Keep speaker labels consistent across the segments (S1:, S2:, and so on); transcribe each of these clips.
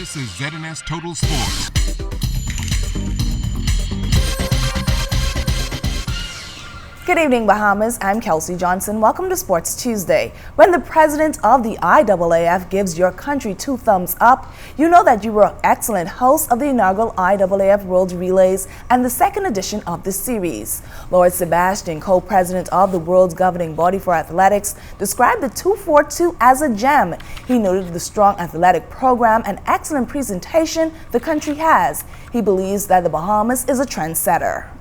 S1: This is ZNS Total Sports.
S2: Good evening, Bahamas. I'm Kelsey Johnson. Welcome to Sports Tuesday. When the president of the IAAF gives your country 2 thumbs up, you know that you were an excellent host of the inaugural IAAF World Relays and the second edition of the series. Lord Sebastian, co-president of the world's governing body for athletics, described the 242 as a gem. He noted the strong athletic program and excellent presentation the country has. He believes that the Bahamas is a trendsetter.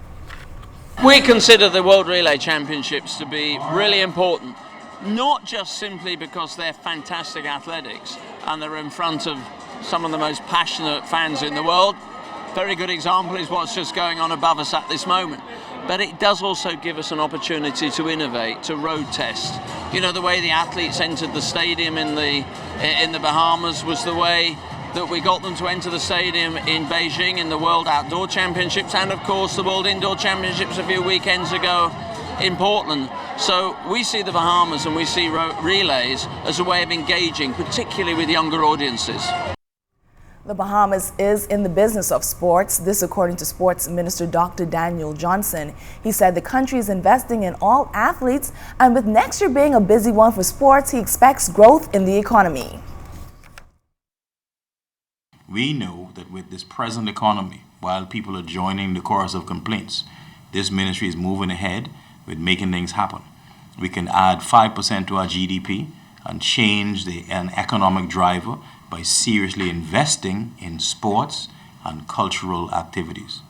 S3: We consider the World Relay Championships to be really important, not just simply because they're fantastic athletics and they're in front of some of the most passionate fans in the world. Very good example is what's just going on above us at this moment. But it does also give us an opportunity to innovate, to road test. You know, the way the athletes entered the stadium in the Bahamas was the way that we got them to enter the stadium in Beijing in the World Outdoor Championships and of course the World Indoor Championships a few weekends ago in Portland. So we see the Bahamas and we see relays as a way of engaging, particularly with younger audiences.
S2: The Bahamas is in the business of sports. This according to Sports Minister Dr. Daniel Johnson. He said the country is investing in all athletes, and with next year being a busy one for sports, he expects growth in the economy.
S4: We know that with this present economy, while people are joining the chorus of complaints, this ministry is moving ahead with making things happen. We can add 5% to our GDP and change an economic driver by seriously investing in sports and cultural activities.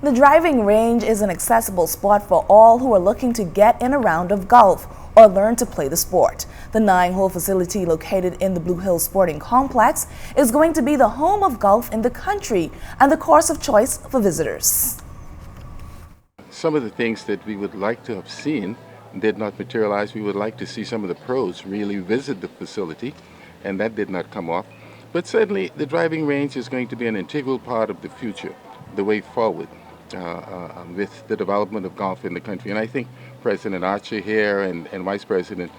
S2: The driving range is an accessible spot for all who are looking to get in a round of golf or learn to play the sport. The 9-hole facility located in the Blue Hills Sporting Complex is going to be the home of golf in the country and the course of choice for visitors.
S5: Some of the things that we would like to have seen did not materialize. We would like to see some of the pros really visit the facility, and that did not come off. But certainly the driving range is going to be an integral part of the future, the way forward. With the development of golf in the country. And I think President Archer here and Vice President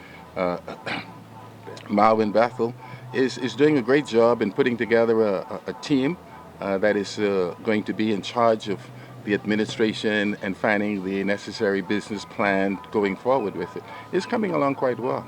S5: Marvin Bethel is doing a great job in putting together a team that is going to be in charge of the administration and finding the necessary business plan going forward with it. It's coming along quite well.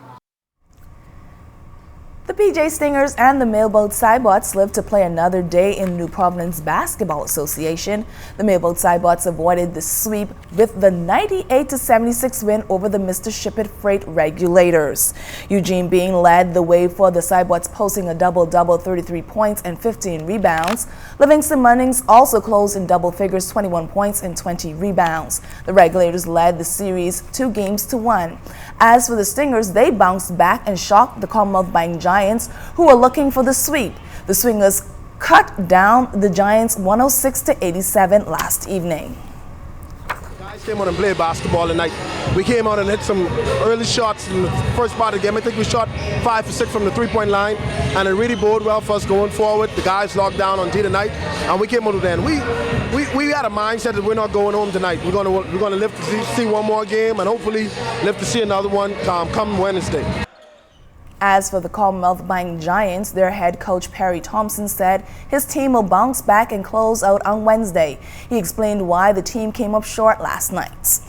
S2: The PJ Stingers and the Mailboat Cybots live to play another day in New Providence Basketball Association. The Mailboat Cybots avoided the sweep with the 98-76 win over the Mr. Ship-It Freight Regulators. Eugene Bean led the way for the Cybots, posting a double-double, 33 points and 15 rebounds. Livingston Munnings also closed in double figures, 21 points and 20 rebounds. The Regulators led the series 2-1. As for the Stingers, they bounced back and shocked the Commonwealth Bank Giants, who were looking for the sweep. The Swingers cut down the Giants 106-87 last evening.
S6: Guys came out and played basketball tonight. We came out and hit some early shots in the first part of the game. I think we shot 5 for 6 from the three-point line, and it really bode well for us going forward. The guys locked down on D tonight, and we came out with that. We had a mindset that we're not going home tonight. We're going to live to see one more game, and hopefully live to see another one come Wednesday.
S2: As for the Commonwealth Bank Giants, their head coach Perry Thompson said his team will bounce back and close out on Wednesday. He explained why the team came up short last night.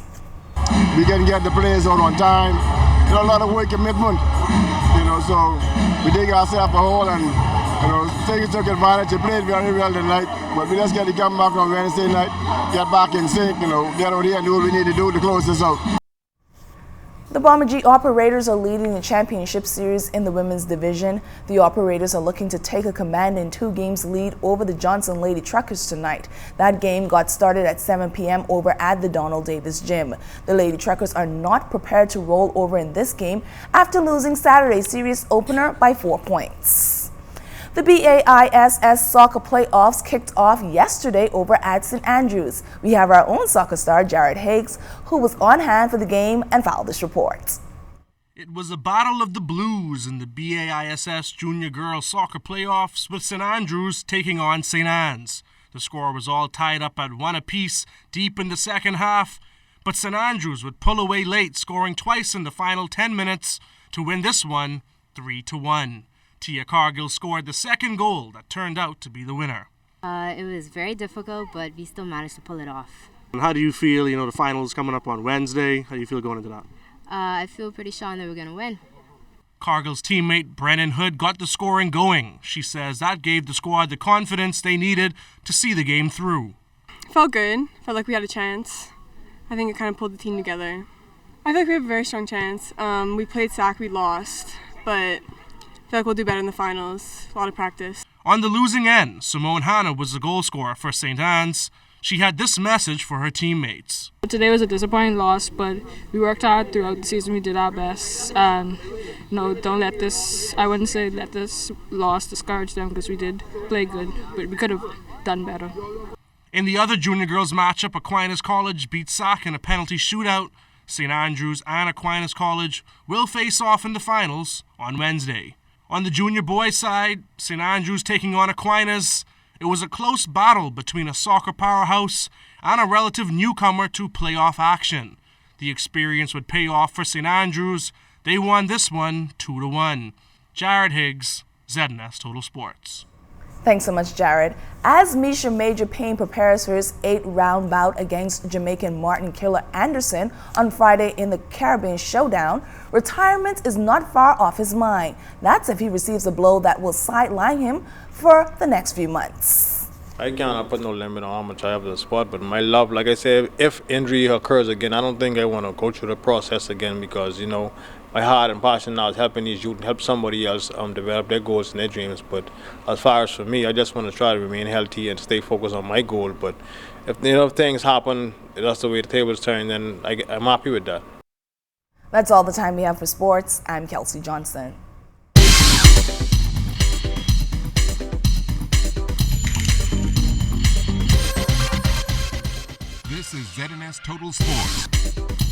S7: We can get the players out on time. A lot of work commitment, so we dig ourselves a hole and took advantage. They played very well tonight, but we just got to come back on Wednesday night, get back in sync, get out here and do what we need to do to close this out.
S2: The Bomber G Operators are leading the championship series in the women's division. The Operators are looking to take a command in 2 games lead over the Johnson Lady Truckers tonight. That game got started at 7 p.m. over at the Donald Davis Gym. The Lady Truckers are not prepared to roll over in this game after losing Saturday's series opener by 4 points. The BAISS soccer playoffs kicked off yesterday over at St. Andrews. We have our own soccer star, Jared Higgs, who was on hand for the game and filed this report.
S8: It was a battle of the blues in the BAISS Junior Girls Soccer Playoffs, with St. Andrews taking on St. Anne's. The score was all tied up at 1 apiece deep in the second half, but St. Andrews would pull away late, scoring twice in the final 10 minutes to win this one 3-1. Tia Cargill scored the second goal that turned out to be the winner.
S9: It was very difficult, but we still managed to pull it off.
S8: And how do you feel, the finals coming up on Wednesday? How do you feel going into that?
S9: I feel pretty sure that we're going to win.
S8: Cargill's teammate Brennan Hood got the scoring going. She says that gave the squad the confidence they needed to see the game through.
S10: Felt good. Felt like we had a chance. I think it kind of pulled the team together. I feel like we have a very strong chance. We played SAC, we lost, but I feel like we'll do better in the finals. A lot of practice. On
S8: the losing end, Simone Hanna was the goal scorer for St. Anne's. She had this message for her teammates.
S11: Today was a disappointing loss, but we worked hard throughout the season. We did our best. And don't let this, I wouldn't say let this loss discourage them, because we did play good, but we could have done better.
S8: In the other junior girls matchup, Aquinas College beat SAC in a penalty shootout. St. Andrews and Aquinas College will face off in the finals on Wednesday. On the junior boys side, St. Andrews taking on Aquinas. It was a close battle between a soccer powerhouse and a relative newcomer to playoff action. The experience would pay off for St. Andrews. They won this one 2-1. Jared Higgs, ZNS Total Sports.
S2: Thanks so much, Jared. As Misha Major Payne prepares for his 8th-round bout against Jamaican Martin Killer Anderson on Friday in the Caribbean Showdown, retirement is not far off his mind. That's if he receives a blow that will sideline him for the next few months.
S12: I cannot put no limit on how much I have the spot, but my love, like I said, if injury occurs again, I don't think I want to go through the process again, because, my heart and passion now is helping these youth and help somebody else develop their goals and their dreams. But as far as for me, I just want to try to remain healthy and stay focused on my goal. But if things happen, that's the way the tables turn, then I'm happy with that.
S2: That's all the time we have for sports. I'm Kelsey Johnson.
S1: This is ZNS Total Sports.